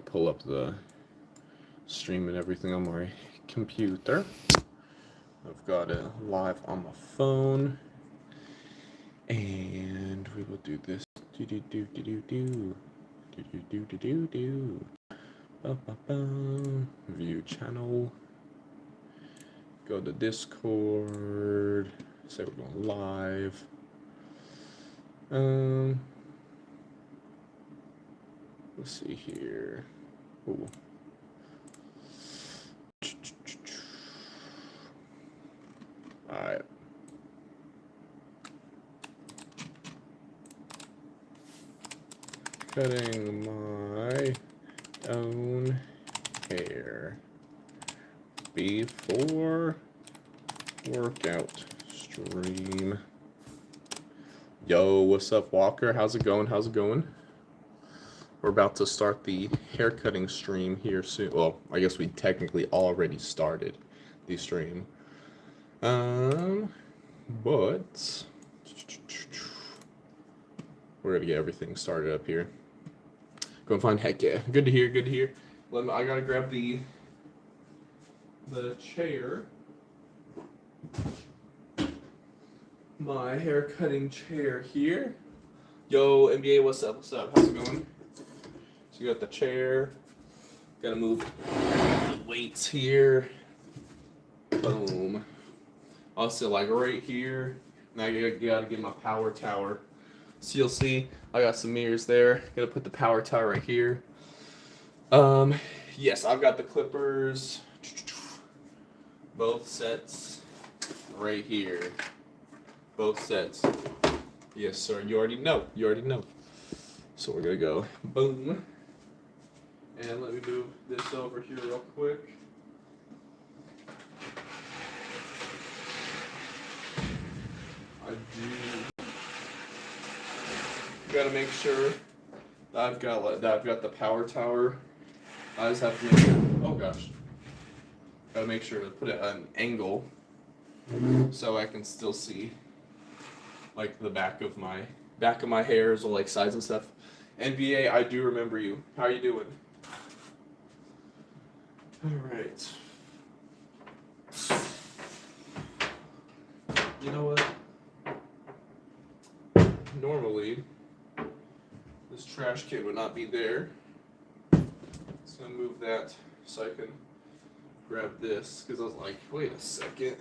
Pull up the stream and everything on my computer. I've got it live on my phone, and we will do this. Do do do do do do do do do do do. View channel. Go to Discord. Say we're going live. Let's see here. Ooh. All right. Cutting my own hair before workout stream. Yo, what's up, Walker? How's it going? How's it going? We're about to start the hair cutting stream here soon. Well, I guess we technically already started the stream. But we're gonna get everything started up here. Go and find, heck yeah. Good to hear, good to hear. I gotta grab the chair. My hair cutting chair here. Yo, NBA, what's up? What's up? How's it going? So you got the chair. Gotta move the weights here. Boom. Also, like right here. Now you gotta get my power tower. So you'll see I got some mirrors there. Gotta put the power tower right here. Yes, I've got the clippers. Both sets right here. Both sets. Yes, sir. You already know. You already know. So we're gonna go boom. And let me move this over here real quick. I do gotta make sure that I've got the power tower. I just have to make sure. Oh gosh. Gotta make sure to put it at an angle so I can still see like the back of my hairs or like sides and stuff. NBA, I do remember you. How are you doing? All right. You know what? Normally, this trash can would not be there. So I'm gonna move that so I can grab this, because I was like, wait a second.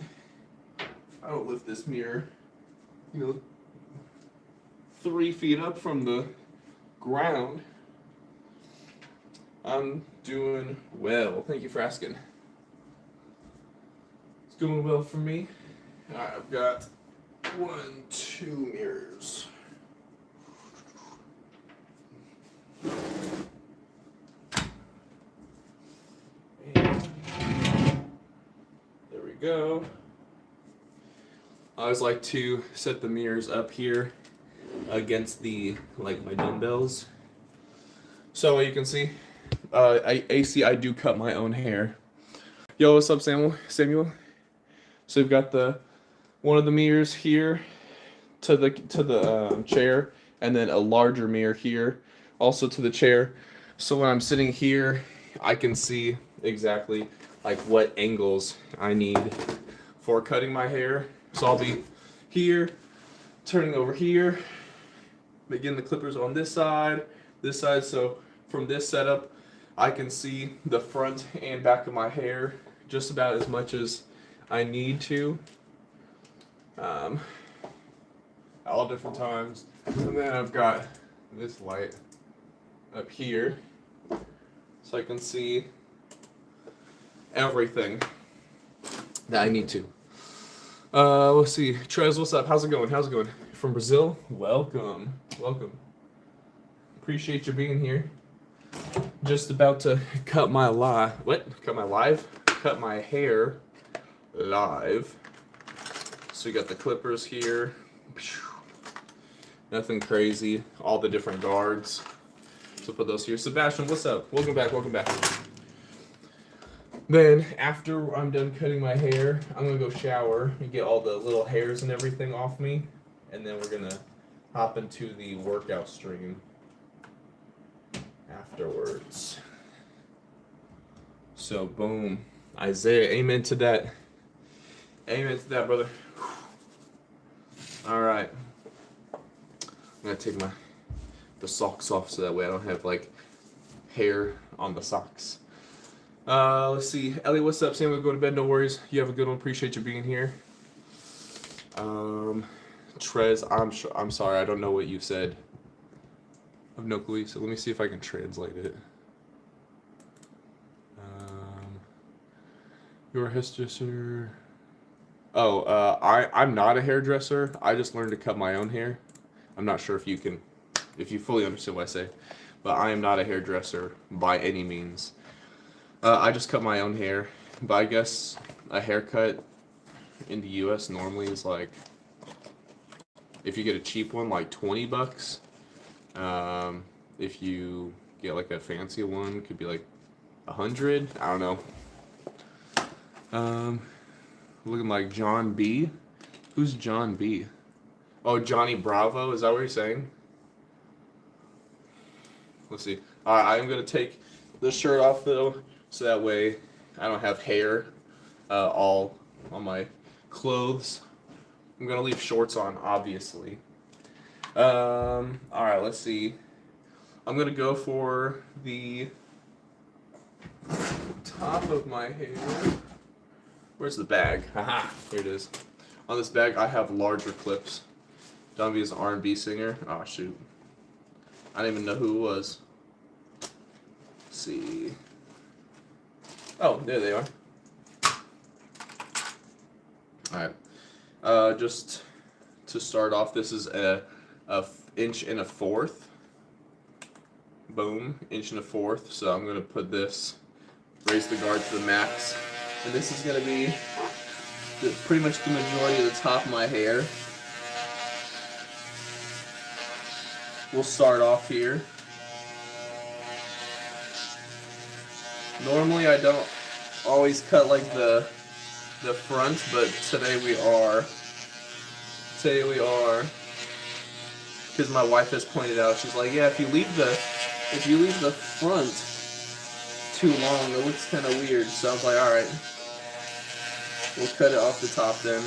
I don't lift this mirror, 3 feet up from the ground. I'm doing well. Thank you for asking. It's going well for me. All right, I've got 2 mirrors. And there we go. I always like to set the mirrors up here against my dumbbells. So you can see, I do cut my own hair. Yo, what's up, Samuel? So we've got one of the mirrors here to the chair, and then a larger mirror here, also to the chair. So when I'm sitting here, I can see exactly like what angles I need for cutting my hair. So I'll be here, turning over here, begin the clippers on this side. So from this setup, I can see the front and back of my hair just about as much as I need to. All different times. And then I've got this light up here so I can see everything that I need to. Let's see. Trez, what's up? How's it going? From Brazil? Welcome. Appreciate you being here. Just about to cut my hair live. So we got the clippers here. Nothing crazy. All the different guards. So put those here. Sebastian, what's up? Welcome back. Then after I'm done cutting my hair, I'm gonna go shower and get all the little hairs and everything off me, and then we're gonna hop into the workout stream afterwards. So boom, Isaiah, amen to that. Amen to that, brother. All right, I'm gonna take the socks off so that way I don't have like hair on the socks. Let's see, Ellie, what's up? Sam, we'll go to bed. No worries. You have a good one. Appreciate you being here. Trez, I'm sorry, I don't know what you said. I have no clue. So let me see if I can translate it. You're a hairdresser. Oh, I'm not a hairdresser. I just learned to cut my own hair. I'm not sure if you fully understand what I say, but I am not a hairdresser by any means. I just cut my own hair, but I guess a haircut in the U.S. normally is like, if you get a cheap one, like $20. If you get like a fancy one, it could be like 100. I don't know. Looking like John B. Who's John B? Oh, Johnny Bravo. Is that what you're saying? Let's see. I'm gonna take the shirt off though, so that way I don't have hair all on my clothes. I'm gonna leave shorts on, obviously. All right. Let's see. I'm gonna go for the top of my hair. Where's the bag? Haha, here it is. On this bag, I have larger clips. Don B is an R&B singer. Oh, shoot. I didn't even know who it was. Let's see. Oh, there they are. Alright. Just to start off, this is a inch and a fourth. Boom, inch and a fourth. So I'm going to put this, raise the guard to the max. And this is going to be pretty much the majority of the top of my hair. We'll start off here. Normally I don't always cut like the front, but today we are. Because my wife has pointed out, she's like, yeah, if you leave the front too long, it looks kind of weird. So I was like, all right, we'll cut it off the top then.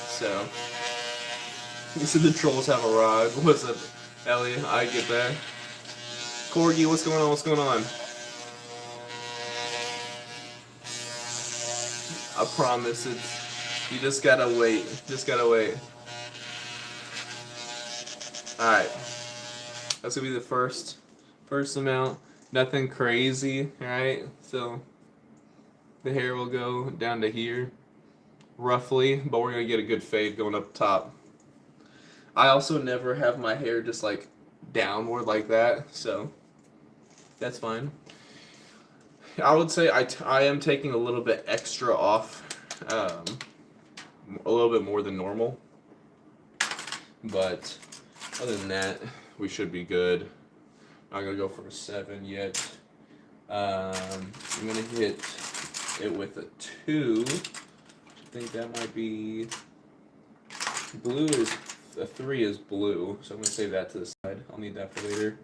So, he said the trolls have arrived. What's up, Ellie? I get that. Corgi, what's going on? What's going on? I promise you just gotta wait. Just gotta wait. Alright. That's gonna be the first amount. Nothing crazy, alright? So the hair will go down to here, roughly, but we're gonna get a good fade going up top. I also never have my hair just like downward like that, so that's fine. I would say I am taking a little bit extra off, a little bit more than normal, but other than that, we should be good. I'm gonna go for a 7 yet. I'm gonna hit it with a 2. I think that might be blue. A 3 is blue, so I'm gonna save that to the side. I'll need that for later.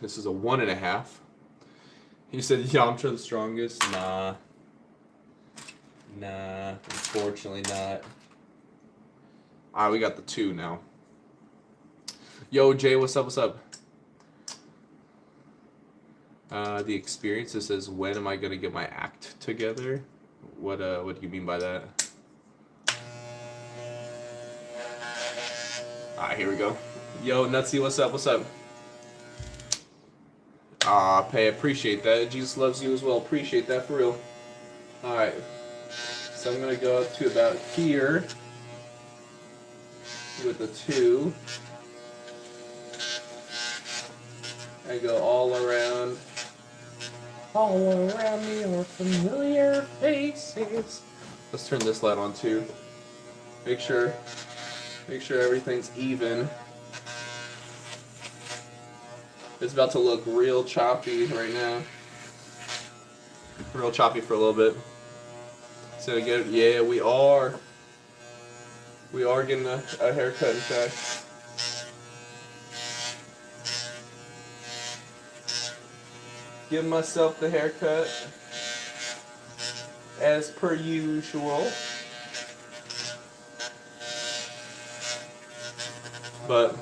This is a 1.5. He said Yamcha the strongest. Nah, unfortunately not. Alright, we got the 2 now. Yo, Jay, what's up? The experience, it says, when am I gonna get my act together? What do you mean by that? Alright, here we go. Yo, Nutsy, what's up? Pay, appreciate that. Jesus loves you as well. Appreciate that for real. Alright. So I'm gonna go up to about here with the 2. I go all around. All around me are familiar faces. Let's turn this light on too. Make sure everything's even. It's about to look real choppy right now. Real choppy for a little bit. So again, yeah, we are getting a haircut in fact. Give myself the haircut as per usual. But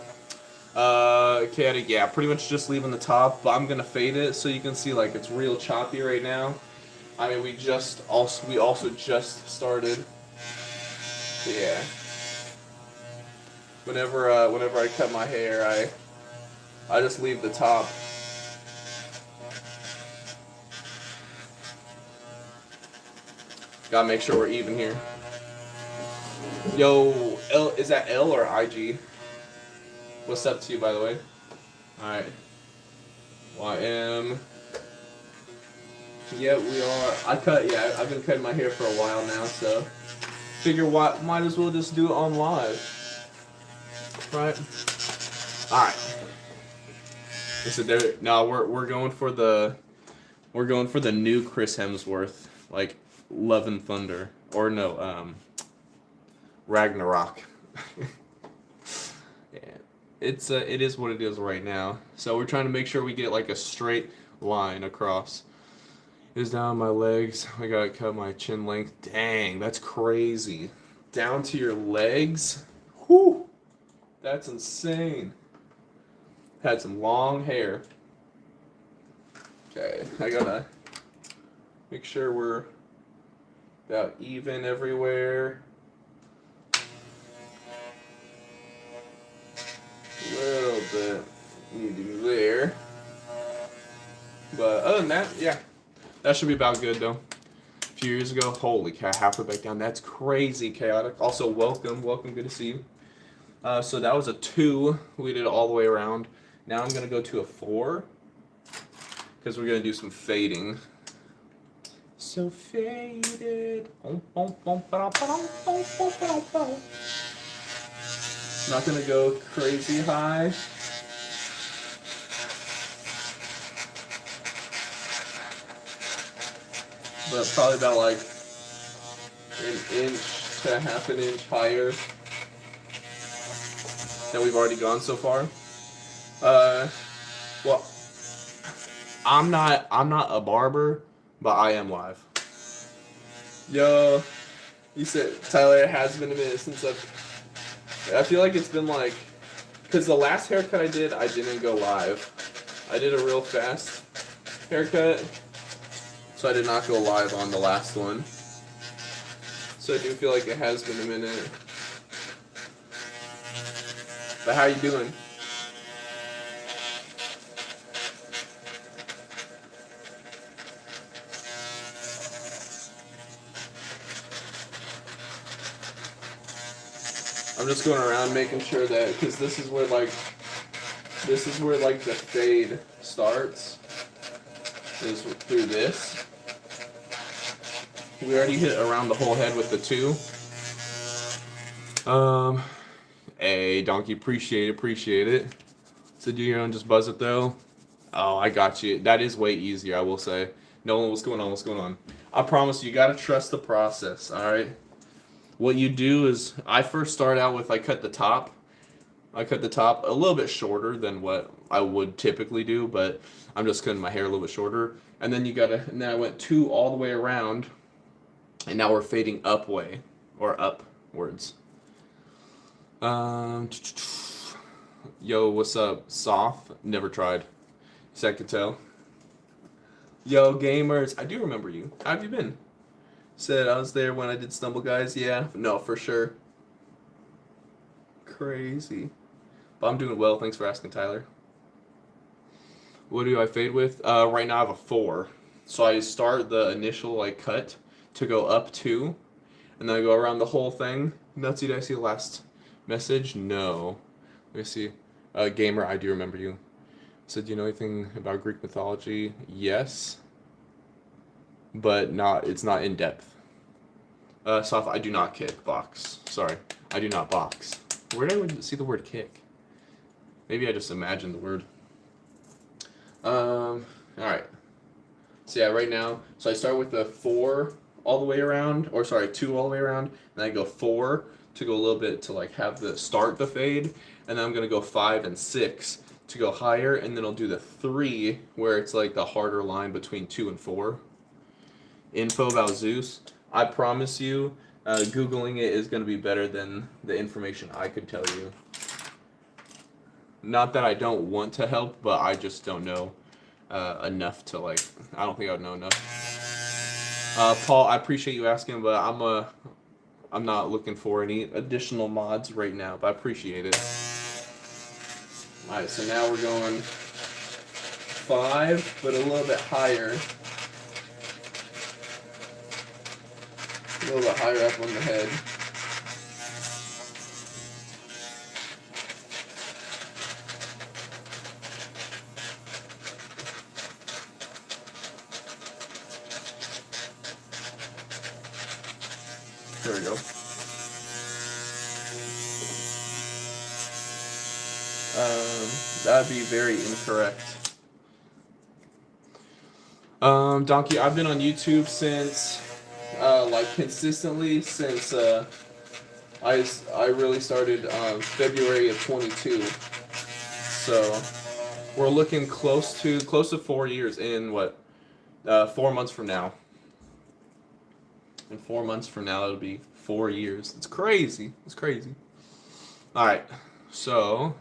okay, yeah, pretty much just leaving the top, but I'm gonna fade it so you can see like it's real choppy right now. I mean, we also just started. Yeah. Whenever I cut my hair, I just leave the top. Gotta make sure we're even here. Yo, L, is that L or IG? What's up to you, by the way? Alright. YM. Yeah, we are. I've been cutting my hair for a while now, so figure might as well just do it on live. Right? Alright. No, we're going for the new Chris Hemsworth, like Love and Thunder. Or no, Ragnarok. Yeah. It is what it is right now. So we're trying to make sure we get like a straight line across. Is down my legs. I gotta cut my chin length. Dang, that's crazy. Down to your legs? Whew! That's insane. Had some long hair. Okay, I gotta make sure we're about even everywhere. A little bit needing there. But other than that, yeah. That should be about good though. A few years ago, holy cow, halfway back down. That's crazy chaotic. Also, welcome, good to see you. So that was a 2. We did it all the way around. Now I'm gonna go to a 4 because we're gonna do some fading. So faded. Not gonna go crazy high. But probably about like an inch to half an inch higher than we've already gone so far. Well, I'm not a barber, but I am live. Yo, you said Tyler, it has been a minute since I feel like it's been like, because the last haircut I didn't go live. I did a real fast haircut. So I did not go live on the last one. So I do feel like it has been a minute. But how you doing? I'm just going around making sure that, because this is where like the fade starts. Is through this. We already hit around the whole head with the 2. Hey, Donkey, appreciate it. So do your own, just buzz it though. Oh, I got you. That is way easier, I will say. Nolan, what's going on? I promise you gotta trust the process, alright? What you do is, I first start out with, I cut the top a little bit shorter than what I would typically do, but I'm just cutting my hair a little bit shorter. And then and then I went 2 all the way around, and now we're fading upwards. Yo, what's up? Soft? Never tried. So I could tell. Yo, gamers, I do remember you. How have you been? Said I was there when I did Stumble Guys. Yeah, no, for sure. Crazy. But I'm doing well. Thanks for asking, Tyler. What do I fade with? Right now I have a 4. So I start the initial like cut to go up 2, and then I go around the whole thing. Nutsy, did I see the last message? No. Let me see. Gamer, I do remember you. So do you know anything about Greek mythology? Yes. But it's not in depth. Soft, I do not box. Sorry. I do not box. Where did I see the word kick? Maybe I just imagined the word. Alright. So yeah, right now, so I start with the 4 all the way around, or sorry, 2 all the way around, and I go 4 to go a little bit to like start the fade, and then I'm gonna go 5 and 6 to go higher, and then I'll do the 3 where it's like the harder line between 2 and 4. Info about Zeus. I promise you, Googling it is going to be better than the information I could tell you. Not that I don't want to help, but I just don't know enough to like. I don't think I would know enough. Paul, I appreciate you asking, but I'm not looking for any additional mods right now, but I appreciate it. Alright, so now we're going 5, but a little bit higher. A little bit higher up on the head. There we go. That'd be very incorrect. Donkey, I've been on YouTube since, like consistently since I really started February of 22. So we're looking close to 4 years in what 4 months from now. In 4 months from now, it'll be 4 years. It's crazy. It's crazy. All right, so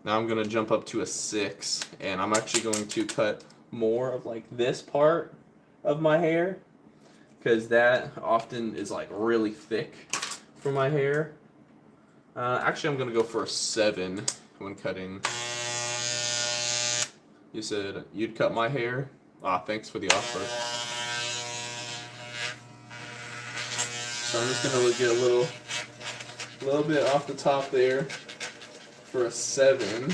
now I'm gonna jump up to a 6, and I'm actually going to cut more of like this part of my hair, because that often is like really thick for my hair. Actually, I'm gonna go for a 7 when cutting. You said you'd cut my hair? Ah, thanks for the offer. So I'm just gonna get a little bit off the top there for a 7.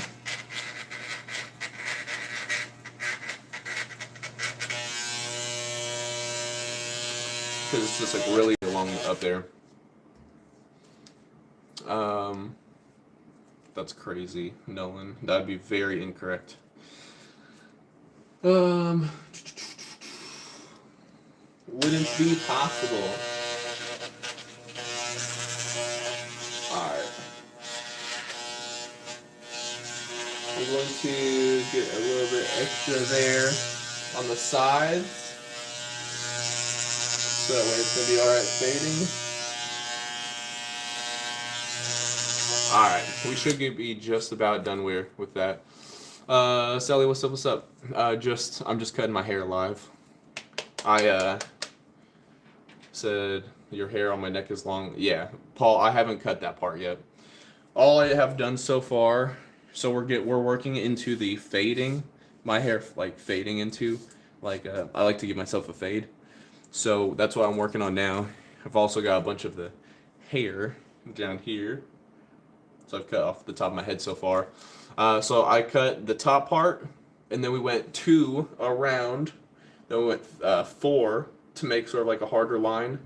Because it's just like really long up there. That's crazy, Nolan. That'd be very incorrect. Wouldn't be possible. Alright. I'm going to get a little bit extra there on the sides. So that way it's going to be alright fading. Alright, we should be just about done with that. Sally, what's up? I'm just cutting my hair live. I said your hair on my neck is long. Yeah, Paul, I haven't cut that part yet. All I have done so far, so we're working into the fading. My hair like fading into, like I like to give myself a fade. So that's what I'm working on now. I've also got a bunch of the hair down here. So I've cut off the top of my head so far. So I cut the top part, and then we went 2 around. Then we went 4 to make sort of like a harder line.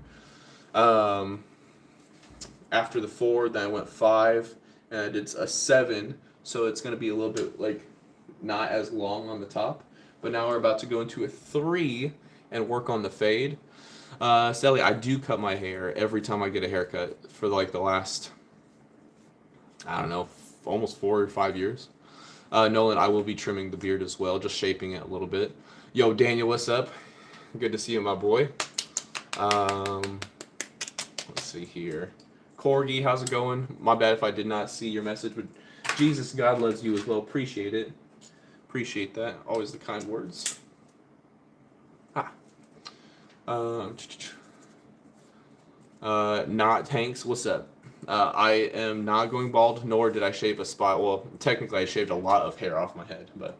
After the 4, then I went 5, and I did a 7. So it's going to be a little bit like not as long on the top. But now we're about to go into a 3 and work on the fade. Sally, I do cut my hair every time I get a haircut for like the last, I don't know, almost 4 or 5 years. Nolan, I will be trimming the beard as well, just shaping it a little bit. Yo, Daniel, what's up? Good to see you, my boy. Let's see here. Corgi, how's it going? My bad if I did not see your message, but Jesus, God loves you as well. Appreciate it. Appreciate that. Always the kind words. Not Hanks, what's up? I am not going bald, nor did I shave a spot. Well, technically I shaved a lot of hair off my head, but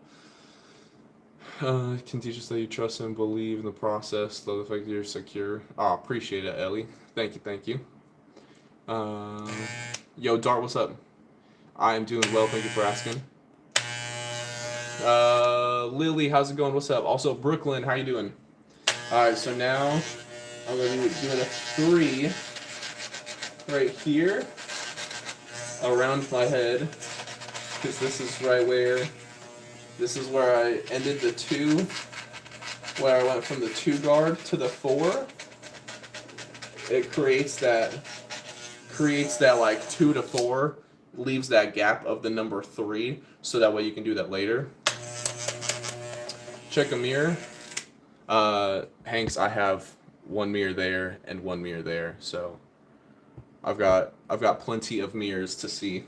can teach us that you trust and believe in the process, though the fact that you're secure. Oh, appreciate it, Ellie. Thank you. Yo, Dart, what's up? I am doing well, thank you for asking. Lily, how's it going? What's up? Also, Brooklyn, how you doing? Alright, so now I'm going to be doing a 3 right here around my head, because this is right where, this is where I ended the 2, where I went from the 2 guard to the 4. It creates that like 2 to 4 leaves that gap of the number 3, so that way you can do that later. Check a mirror. Hanks, I have one mirror there and one mirror there, so I've got plenty of mirrors to see.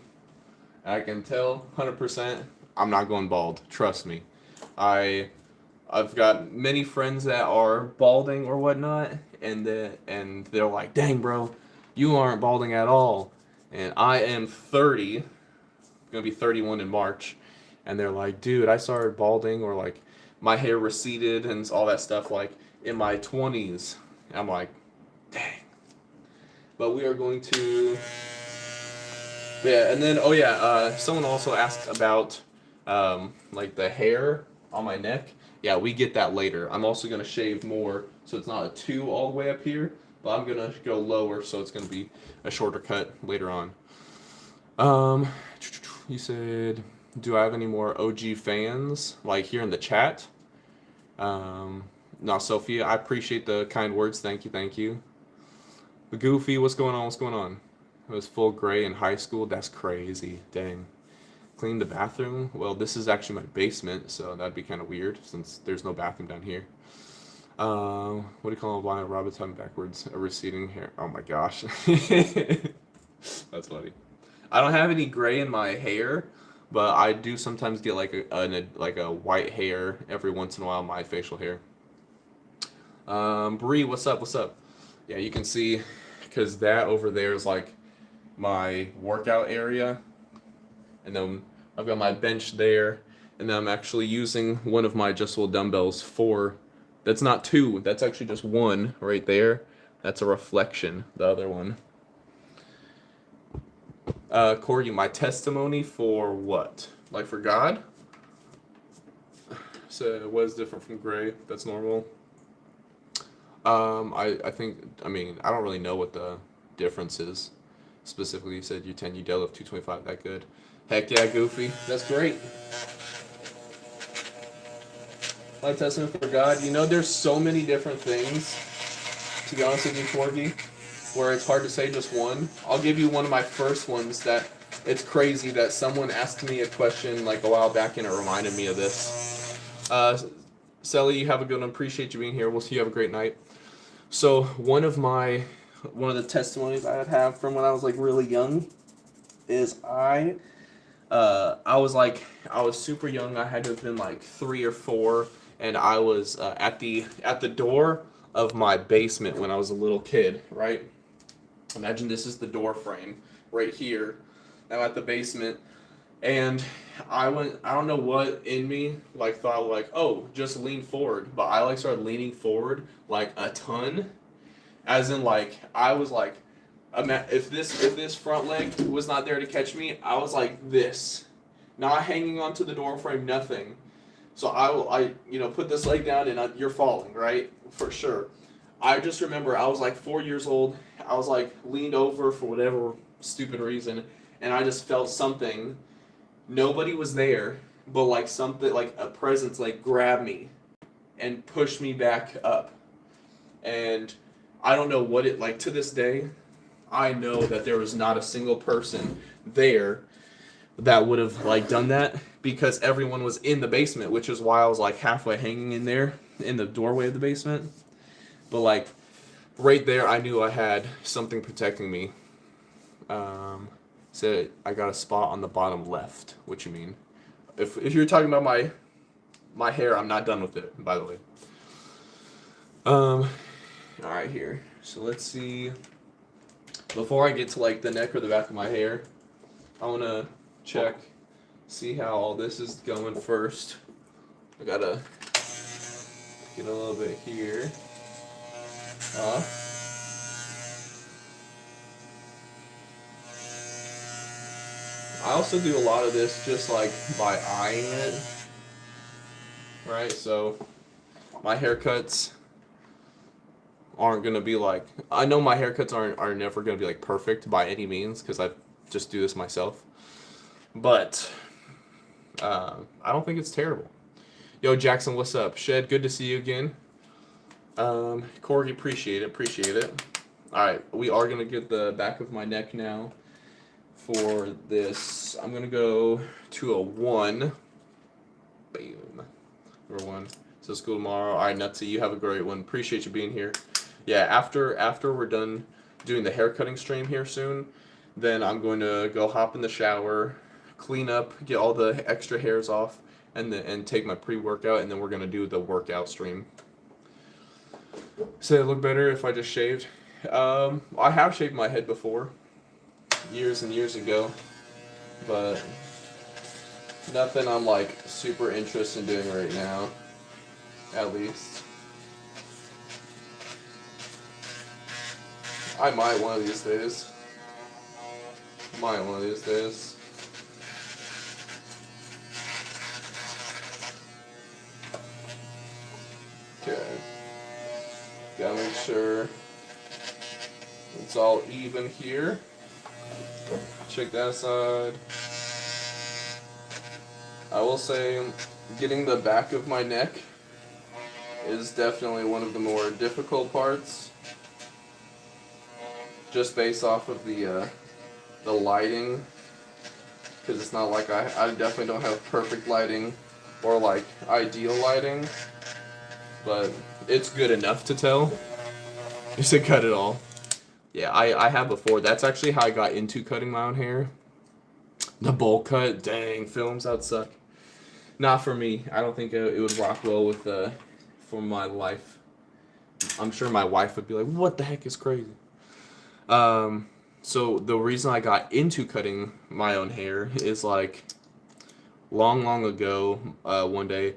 I can tell 100% I'm not going bald. Trust me. I've got many friends that are balding or whatnot, and they're like, "Dang, bro, you aren't balding at all." And I am 30, gonna be 31 in March, and they're like, "Dude, I started balding, or like my hair receded and all that stuff like in my 20s." And I'm like, "Dang." But we are going to, yeah, and then someone also asked about like the hair on my neck. Yeah, we get that later. I'm also gonna shave more, so it's not a 2 all the way up here, but I'm gonna go lower, so it's gonna be a shorter cut later on. You said, do I have any more OG fans like here in the chat? No, Sophia, I appreciate the kind words. Thank you. The Goofy, what's going on? It was full gray in high school. That's crazy. Dang. Clean the bathroom? Well, this is actually my basement, so that'd be kind of weird since there's no bathroom down here. What do you call a blind rabbit tongue backwards? A receding hair. Oh my gosh. That's funny. I don't have any gray in my hair, but I do sometimes get like a white hair every once in a while, my facial hair. Bree, what's up? Yeah, you can see, because that over there is like my workout area, and then I've got my bench there, and then I'm actually using one of my adjustable dumbbells for, that's not 2, that's actually just 1 right there. That's a reflection, the other one. Corey, my testimony for what? Like for God? So what is different from gray? That's normal. I think, I mean, I don't really know what the difference is. Specifically, you said you deadlift 225, that good. Heck yeah, Goofy. That's great. My testament for God. You know, there's so many different things, to be honest with you, Corgi, where it's hard to say just one. I'll give you one of my first ones that it's crazy that someone asked me a question like a while back and it reminded me of this. Sally, you have a good one. Appreciate you being here. We'll see you. Have a great night. So one of the testimonies I have from when I was like really young is I was super young. I had to have been like 3 or 4, and I was at the door of my basement when I was a little kid. Right? Imagine this is the door frame right here. Now at the basement, and I don't know what in me like thought like, oh, just lean forward, but I like started leaning forward like a ton, as in like I was like, if this front leg was not there to catch me, I was like this, not hanging onto the door frame, nothing. So I put this leg down and you're falling, right, for sure. I just remember I was like 4 years old. I was like leaned over for whatever stupid reason, and I just felt something. Nobody was there, but like something, like a presence, like grabbed me and pushed me back up. And I don't know what it, like to this day, I know that there was not a single person there that would have like done that, because everyone was in the basement, which is why I was like halfway hanging in there in the doorway of the basement. But like right there, I knew I had something protecting me. So I got a spot on the bottom left. What you mean? If you're talking about my hair, I'm not done with it, by the way. All right, here. So let's see. Before I get to like the neck or the back of my hair, I want to check, see how all this is going first. I gotta get a little bit here. I also do a lot of this just like by eyeing it, right? So my haircuts aren't gonna be like, I know my haircuts are never gonna be like perfect by any means, because I just do this myself, but I don't think it's terrible. Yo, Jackson, what's up? Shed, good to see you again. Corey, appreciate it. All right, we are gonna get the back of my neck now for this, I'm gonna go to a 1. Boom. Number 1. So school tomorrow. All right, Nutsy, you have a great one. Appreciate you being here. Yeah, after we're done doing the haircutting stream here soon, then I'm going to go hop in the shower, clean up, get all the extra hairs off, and take my pre-workout, and then we're gonna do the workout stream. Say it look better if I just shaved. I have shaved my head before, years and years ago, but nothing I'm like super interested in doing right now, at least. I might one of these days. Okay. Gotta make sure it's all even here. Check that side. I will say getting the back of my neck is definitely one of the more difficult parts. Just based off of the lighting, because it's not like I definitely don't have perfect lighting or like ideal lighting, but it's good enough to tell. Just to cut it all. Yeah, I have before. That's actually how I got into cutting my own hair. The bowl cut, dang, films, that'd suck. Not for me. I don't think it would rock well with for my life. I'm sure my wife would be like, "What the heck is crazy?" So the reason I got into cutting my own hair is like long ago, one day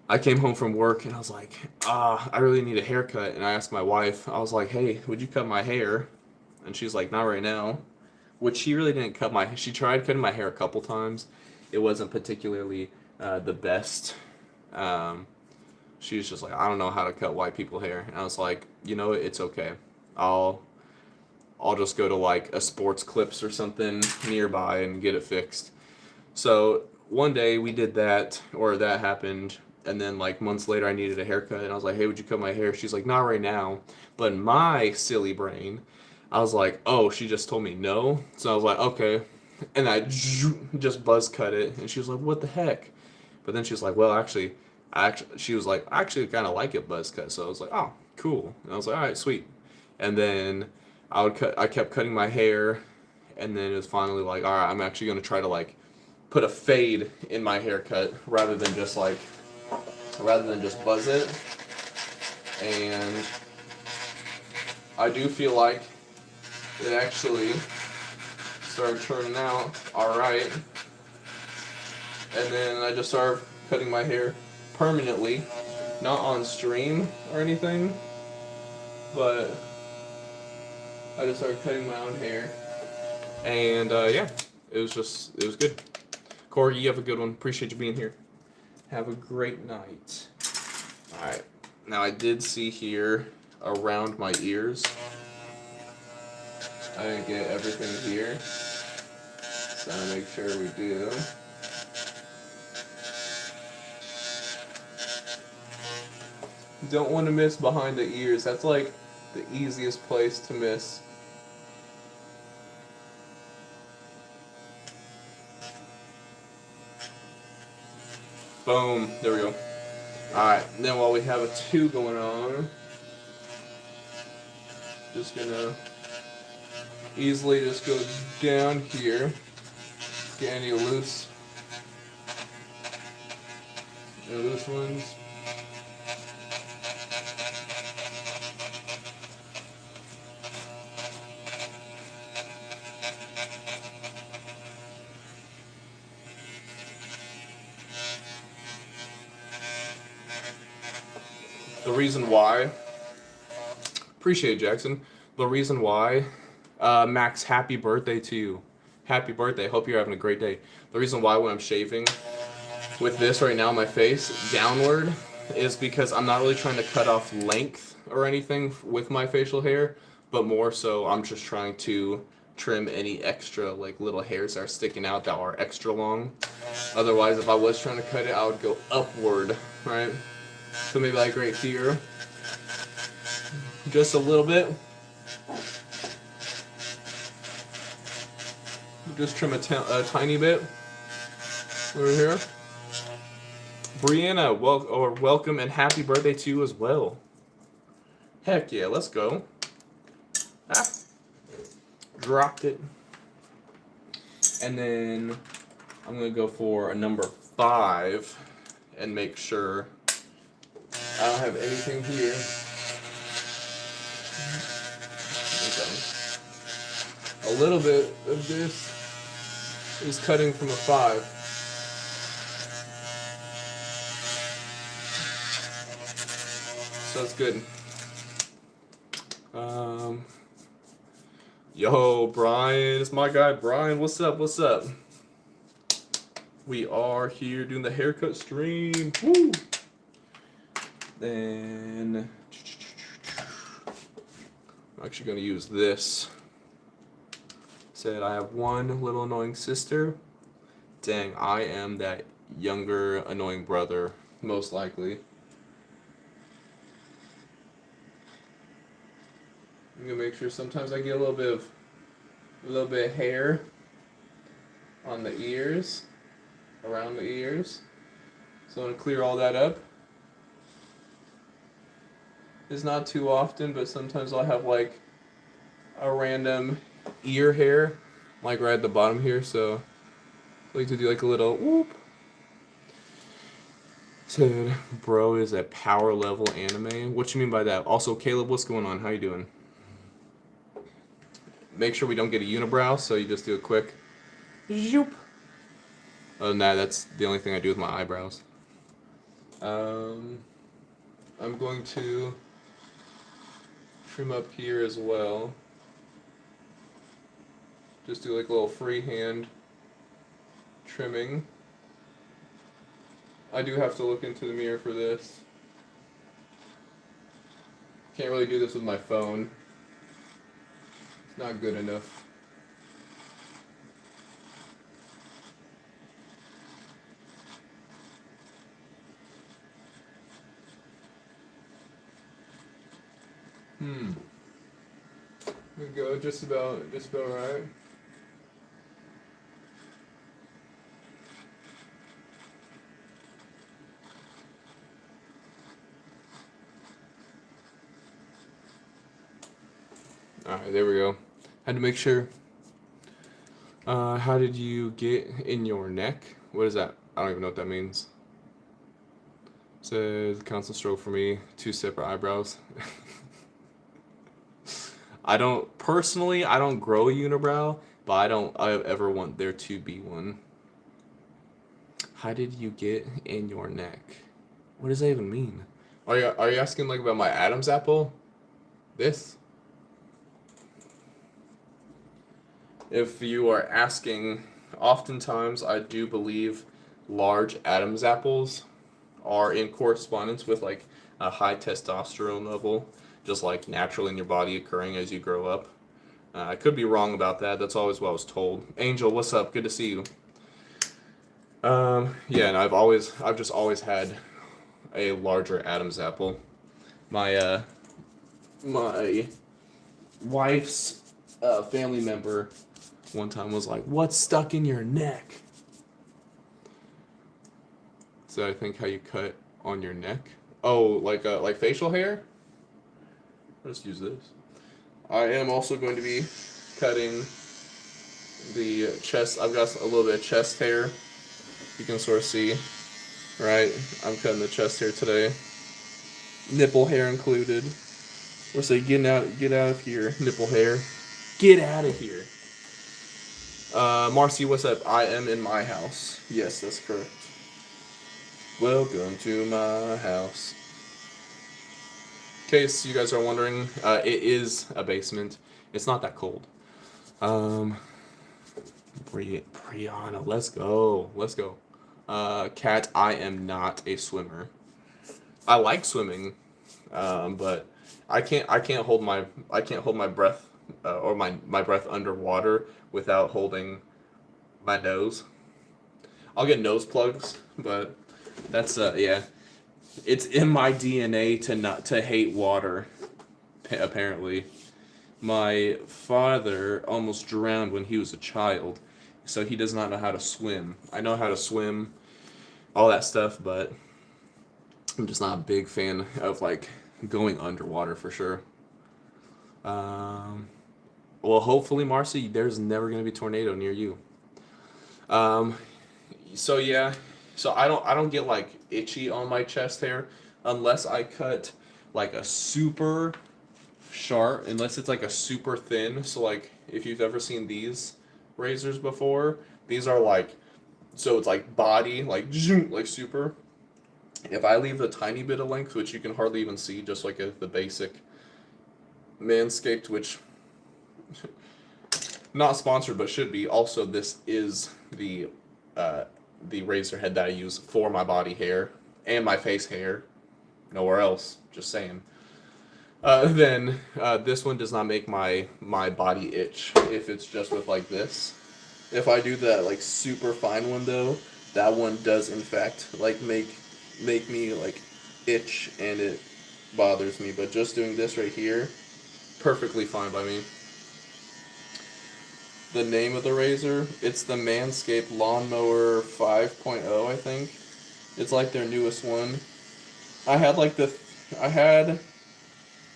I came home from work and I was like, I really need a haircut. And I asked my wife, I was like, "Hey, would you cut my hair?" And she's like, "Not right now." Which she really didn't cut she tried cutting my hair a couple times. It wasn't particularly the best. She was just like, "I don't know how to cut white people hair." And I was like, "You know, it's okay. I'll just go to like a Sports Clips or something nearby and get it fixed." So one day we did that, or that happened, and then like months later I needed a haircut, and I was like, "Hey, would you cut my hair?" She's like, "Not right now." But in my silly brain, I was like, "Oh, she just told me no." So I was like, "Okay," and I just buzz cut it, and she was like, "What the heck?" But then she was like, "Well, she was like, "I actually kind of like it buzz cut." So I was like, "Oh, cool." And I was like, "All right, sweet." And then I kept cutting my hair, and then it was finally like, all right, I'm actually gonna try to like put a fade in my haircut rather than just buzz it. And I do feel like it actually started turning out all right. And then I just started cutting my hair permanently, not on stream or anything, but I just started cutting my own hair, and yeah, it was good. Corey, you have a good one. Appreciate you being here. Have a great night. All right, now I did see here around my ears. I didn't get everything here, so I'm gonna make sure we do. Don't want to miss behind the ears. That's like the easiest place to miss. Boom. There we go. Alright, then while we have a 2 going on, just gonna easily just go down here. Get any loose ones. The reason why, appreciate it, Jackson. The reason why, Max, happy birthday to you. Happy birthday. Hope you're having a great day. The reason why when I'm shaving with this right now on my face downward is because I'm not really trying to cut off length or anything with my facial hair, but more so I'm just trying to trim any extra like little hairs that are sticking out that are extra long. Otherwise, if I was trying to cut it, I would go upward, right? So maybe like right here, just a little bit. Just trim a tiny bit over here. Brianna, welcome and happy birthday to you as well. Heck yeah, let's go. Ah, dropped it. And then I'm gonna go for a number 5 and make sure I don't have anything here. Okay. A little bit of this is cutting from a 5. So that's good. Yo, Brian, it's my guy Brian. What's up? What's up? We are here doing the haircut stream. Woo! Then I'm actually gonna use this. Said I have one little annoying sister. Dang, I am that younger annoying brother, most likely. I'm gonna make sure sometimes I get a little bit of hair on the ears, around the ears. So I'm gonna clear all that up. It's not too often, but sometimes I'll have like a random ear hair, like right at the bottom here. So I like to do like a little whoop. Said, bro is a power level anime. What you mean by that? Also, Caleb, what's going on? How you doing? Make sure we don't get a unibrow, so you just do a quick zoop. Other than that, that's the only thing I do with my eyebrows. I'm going to trim up here as well. Just do like a little freehand trimming. I do have to look into the mirror for this. Can't really do this with my phone. It's not good enough. We go just about right. Alright, there we go. Had to make sure. How did you get in your neck? What is that? I don't even know what that means. Says constant stroke for me, 2 separate eyebrows. I don't grow a unibrow, but I ever want there to be one. How did you get in your neck? What does that even mean? Are you asking like about my Adam's apple? This? If you are asking, oftentimes I do believe large Adam's apples are in correspondence with like a high testosterone level, just like naturally in your body occurring as you grow up. I could be wrong about that. That's always what I was told. Angel, what's up? Good to see you. Yeah, and I've just always had a larger Adam's apple. My wife's family member one time was like, "What's stuck in your neck?" So I think how you cut on your neck. Oh, like facial hair? I'll just use this. I am also going to be cutting the chest. I've got a little bit of chest hair. You can sort of see, right? I'm cutting the chest hair today. Nipple hair included. We're saying get out of here, nipple hair. Get out of here. Marcy, what's up? I am in my house. Yes, that's correct. Welcome to my house. In case you guys are wondering, it is a basement. It's not that cold. Brianna, let's go. Kat, I am not a swimmer. I like swimming, but I can't hold my breath or my breath underwater without holding my nose. I'll get nose plugs, but that's yeah. It's in my DNA to hate water. Apparently, my father almost drowned when he was a child, So he does not know how to swim. I know how to swim, all that stuff, but I'm just not a big fan of like going underwater for sure. Um, well, hopefully, Marcy, there's never gonna be a tornado near you. Um, so yeah, so I don't get like itchy on my chest hair unless I cut like a super sharp, unless it's like a super thin. So like if you've ever seen these razors before, these are like, so it's like body like zoom, like super. If I leave a tiny bit of length, which you can hardly even see, just like the basic Manscaped, which not sponsored but should be. Also, this is uh, the razor head that I use for my body hair and my face hair. Nowhere else. Just saying. Then this one does not make my body itch if it's just with like this. If I do that like super fine one though, that one does in fact like make me like itch and it bothers me. But just doing this right here, perfectly fine by me. The name of the razor, it's the Manscaped Lawnmower 5.0, I think. It's like their newest one. I had like I had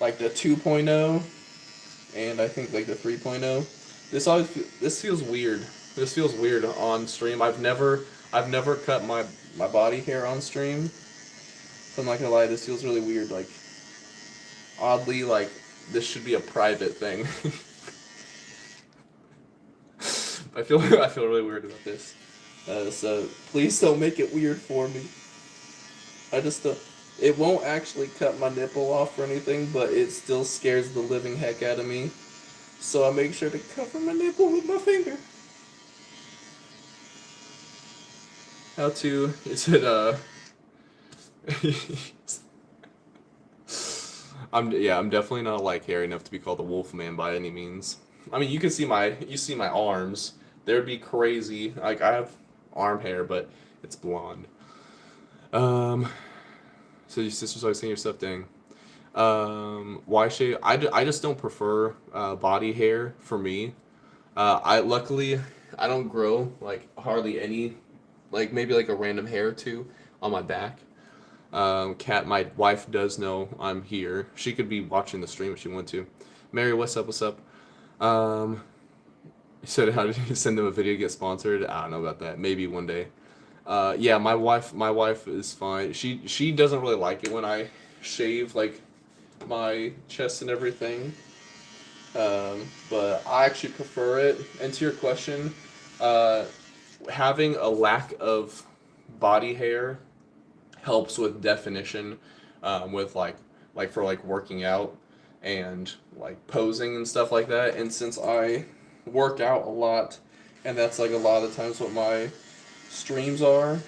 like the 2.0 and I think like the 3.0. This feels weird. This feels weird on stream. I've never cut my body hair on stream. So I'm not gonna lie, this feels really weird. Like oddly, like this should be a private thing. I feel really weird about this. So please don't make it weird for me. I just it won't actually cut my nipple off or anything, but it still scares the living heck out of me. So I make sure to cover my nipple with my finger. How to is it I'm definitely not like hairy enough to be called a wolf man by any means. I mean you see my arms. They'd be crazy. Like I have arm hair, but it's blonde. Um, so your sister's always saying your stuff, dang. Why shave? I just don't prefer body hair for me. I luckily I don't grow like hardly any, like maybe like a random hair or two on my back. Kat, my wife does know I'm here. She could be watching the stream if she wanted to. Mary, what's up? What's up? Um, you said how did you send them a video to get sponsored? I don't know about that. Maybe one day. Yeah, my wife is fine. She doesn't really like it when I shave like my chest and everything. But I actually prefer it. And to your question, uh, having a lack of body hair helps with definition, with like for like working out and like posing and stuff like that. And since I work out a lot, and that's like a lot of times what my streams are.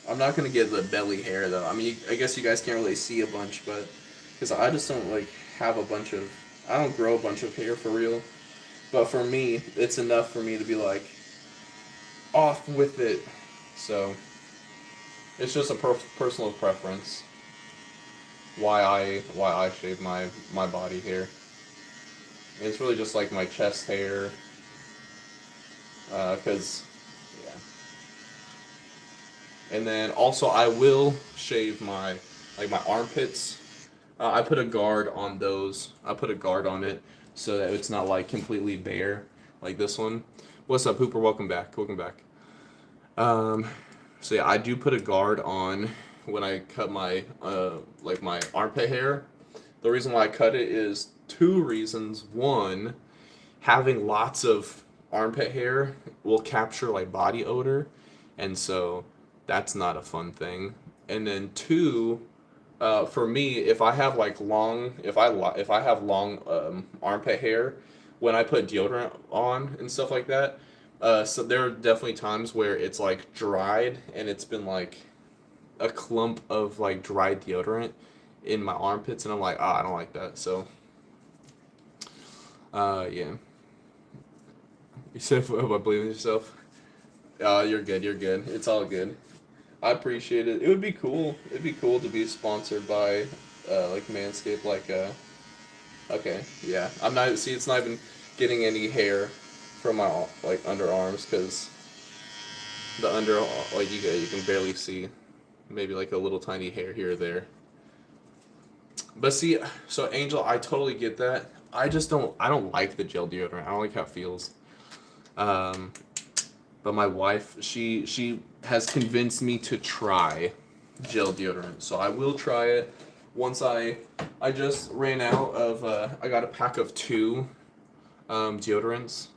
I'm not gonna get the belly hair though. I mean, I guess you guys can't really see a bunch, but because I just don't like have a bunch of, I don't grow a bunch of hair for real. But for me, it's enough for me to be like off with it. So it's just a personal preference. Why I shave my body hair. It's really just like my chest hair. Cause yeah. And then also I will shave my armpits. I put a guard on those. I put a guard on it so that it's not like completely bare like this one. What's up, Hooper? Welcome back. Welcome back. Um, so yeah, I do put a guard on when I cut my like my armpit hair. The reason why I cut it is two reasons. One, having lots of armpit hair will capture like body odor, and so that's not a fun thing. And then two, for me, if I have like long, if I have long armpit hair, when I put deodorant on and stuff like that, so there are definitely times where it's like dried and it's been like a clump of like dried deodorant in my armpits, and I'm like, I don't like that. So, yeah. You said, if I believe in yourself. You're good. You're good. It's all good. I appreciate it. It would be cool. It'd be cool to be sponsored by, like Manscaped. Like, okay, yeah. I'm not. See, it's not even getting any hair from my like underarms because the under like you can barely see, maybe like a little tiny hair here or there. But see, so Angel, I totally get that. I don't like the gel deodorant. I don't like how it feels. But my wife, she has convinced me to try gel deodorant, so I will try it. Once I just ran out of I got a pack of 2 deodorants,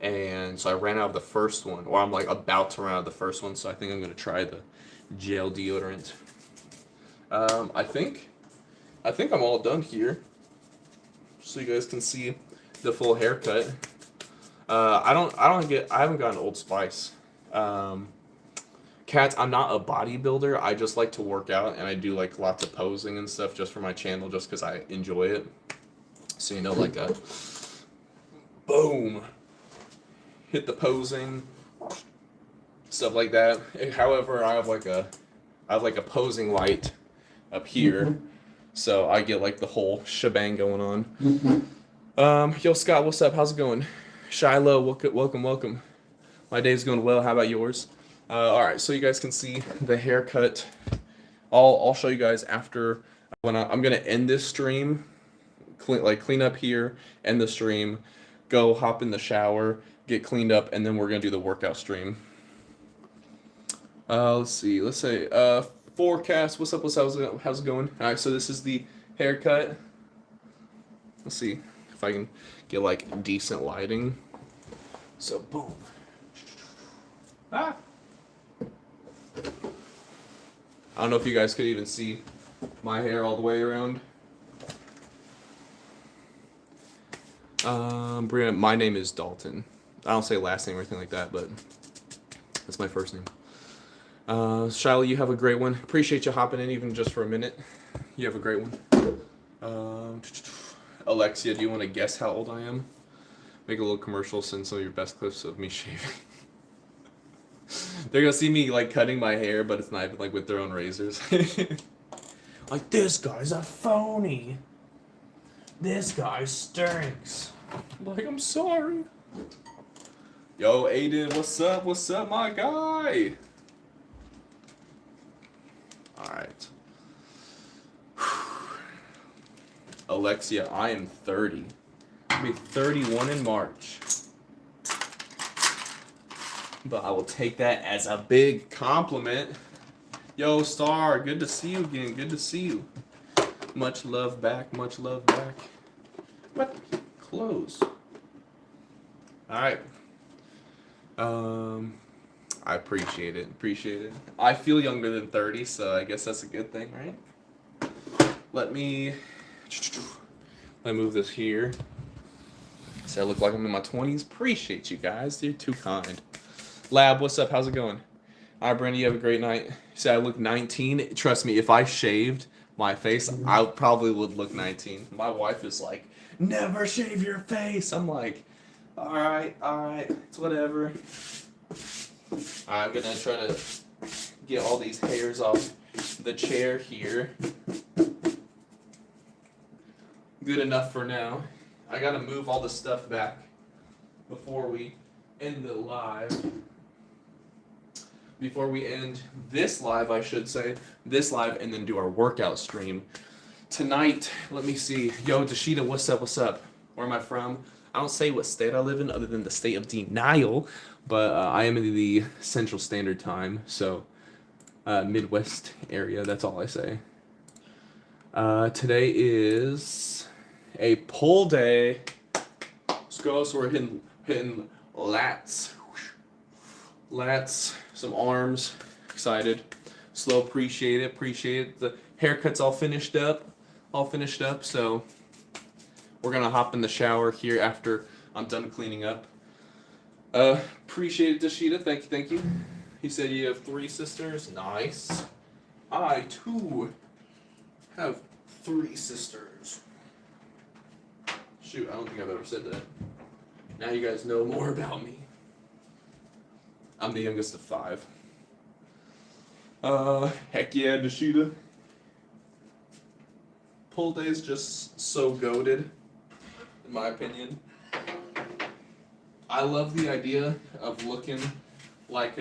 and so I ran out of the first one, or I'm like about to run out of the first one. So I think I'm gonna try the gel deodorant. I think I'm all done here, so you guys can see the full haircut. I haven't gotten Old Spice. Cats, I'm not a bodybuilder. I just like to work out, and I do like lots of posing and stuff just for my channel, just because I enjoy it. So like a boom, hit the posing, stuff like that. However, I have like a posing light up here, so I get like the whole shebang going on. Yo Scott, what's up? How's it going? Shiloh, welcome. My day's going well. How about yours? All right, so you guys can see the haircut. I'll show you guys after when I'm gonna end this stream. Clean up here, end the stream, go hop in the shower, get cleaned up, and then we're gonna do the workout stream. Let's see. Let's say forecast. How's it going? All right, so this is the haircut. Let's see if I can get like decent lighting. So boom. Ah. I don't know if you guys could even see my hair all the way around. Brianna, my name is Dalton. I don't say last name or anything like that, but that's my first name. Shiloh, you have a great one. Appreciate you hopping in even just for a minute. You have a great one. Alexia, do you want to guess how old I am? Make a little commercial, send some of your best clips of me shaving. They're gonna see me like cutting my hair, but it's not even like with their own razors. Like, this guy's a phony. This guy stinks. Like, I'm sorry. Yo, Aiden, what's up? What's up, my guy? Alright. Alexia, I am 30. I'll be 31 in March. But I will take that as a big compliment. Yo, Star, good to see you again. Good to see you. Much love back. Much love back. What? Close. Alright. I appreciate it. I feel younger than 30, so I guess that's a good thing, right? Let me move this here. So I look like I'm in my 20s. Appreciate you guys. You're too kind. Lab, what's up? How's it going? All right, Brandy, you have a great night. You said I look 19. Trust me, if I shaved my face, I probably would look 19. My wife is like, never shave your face. I'm like, all right, it's whatever. I'm gonna try to get all these hairs off the chair here. Good enough for now. I gotta move all the stuff back before we end the live. Before we end this live, I should say, and then do our workout stream. Tonight, let me see. Yo, Dashita, what's up? Where am I from? I don't say what state I live in other than the state of denial, but I am in the Central Standard Time, so Midwest area, that's all I say. Today is a pull day. Let's go, so we're hitting lats, some arms. Excited. Slow, appreciate it. The haircut's all finished up, so we're gonna hop in the shower here after I'm done cleaning up. Appreciate it, Dashita. Thank you. He said you have 3 sisters. Nice. I too have 3 sisters. Shoot, I don't think I've ever said that. Now you guys know more about me. I'm the youngest of 5. Heck yeah, Dashita. Pull day is just so goated, in my opinion. I love the idea of looking like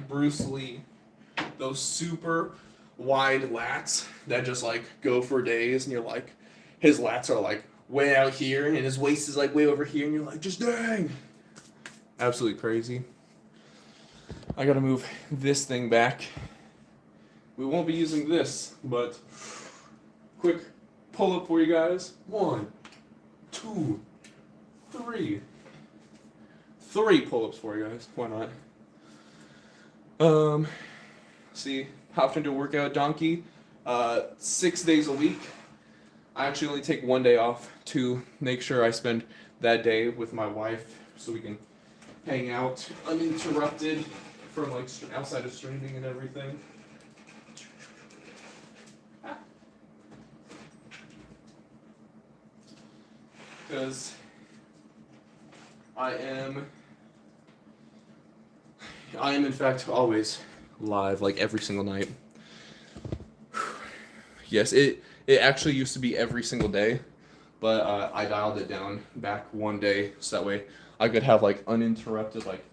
Bruce Lee. Those super wide lats that just like go for days, and you're like, his lats are like way out here, and his waist is like way over here, and you're like, just dang, absolutely crazy. I gotta move this thing back. We won't be using this, but quick pull up for you guys. 1, 2, 3. 3 pull-ups for you guys. Why not? See, hopped into a workout donkey. 6 days a week. I actually only take 1 day off to make sure I spend that day with my wife so we can hang out uninterrupted from like outside of streaming and everything. Because I am in fact always live, like every single night. Yes, it actually used to be every single day, but I dialed it down back 1 day so that way I could have like uninterrupted like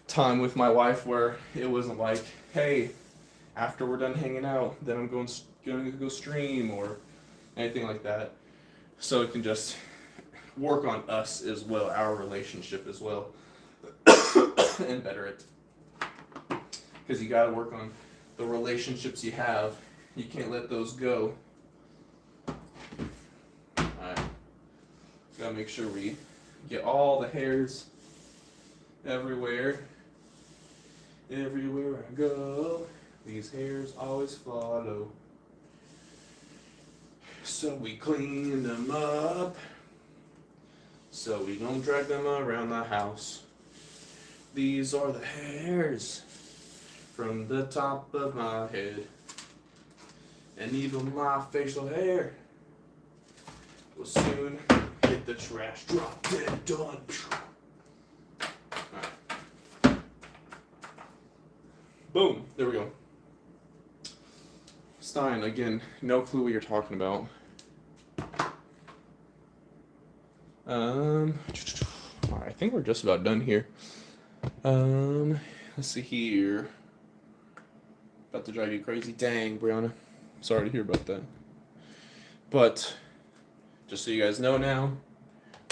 time with my wife where it wasn't like, hey, after we're done hanging out, then I'm going to go stream or anything like that. So it can just work on us as well, our relationship as well, and better it. Because you gotta work on the relationships you have. You can't let those go. Alright. Gotta make sure we get all the hairs everywhere. Everywhere I go, these hairs always follow. So we clean them up, so we don't drag them around the house. These are the hairs from the top of my head, and even my facial hair will soon hit the trash. Drop dead, done. Alright. Boom, there we go. Stein, again, no clue what you're talking about. I think we're just about done here. Let's see here. About to drive you crazy. Dang, Brianna. Sorry to hear about that. But, just so you guys know now,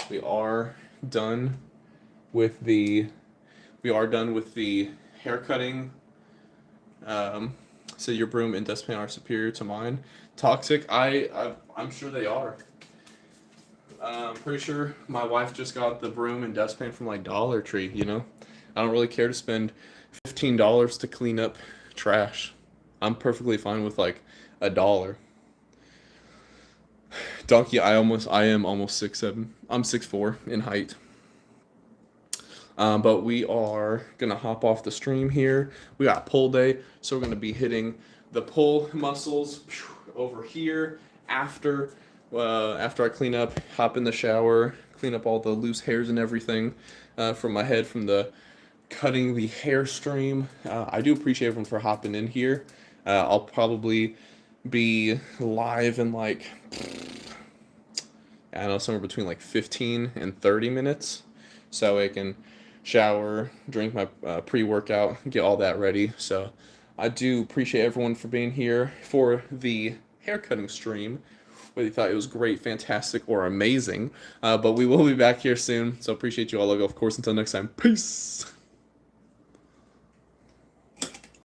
we are done with the hair cutting. So your broom and dustpan are superior to mine. Toxic, I'm sure they are. I'm pretty sure my wife just got the broom and dustpan from like Dollar Tree, you know? I don't really care to spend $15 to clean up trash. I'm perfectly fine with like $1. Donkey, I am almost 6'7". I'm 6'4" in height. But we are gonna hop off the stream here. We got pull day, so we're gonna be hitting the pull muscles over here after I clean up, hop in the shower, clean up all the loose hairs and everything from my head from the cutting the hair stream. I do appreciate everyone for hopping in here. I'll probably be live in like, I don't know, somewhere between like 15 and 30 minutes, so I can shower, drink my pre-workout, get all that ready. So I do appreciate everyone for being here for the haircutting stream, whether you thought it was great, fantastic, or amazing. But we will be back here soon, so appreciate you all. Of course, until next time, peace!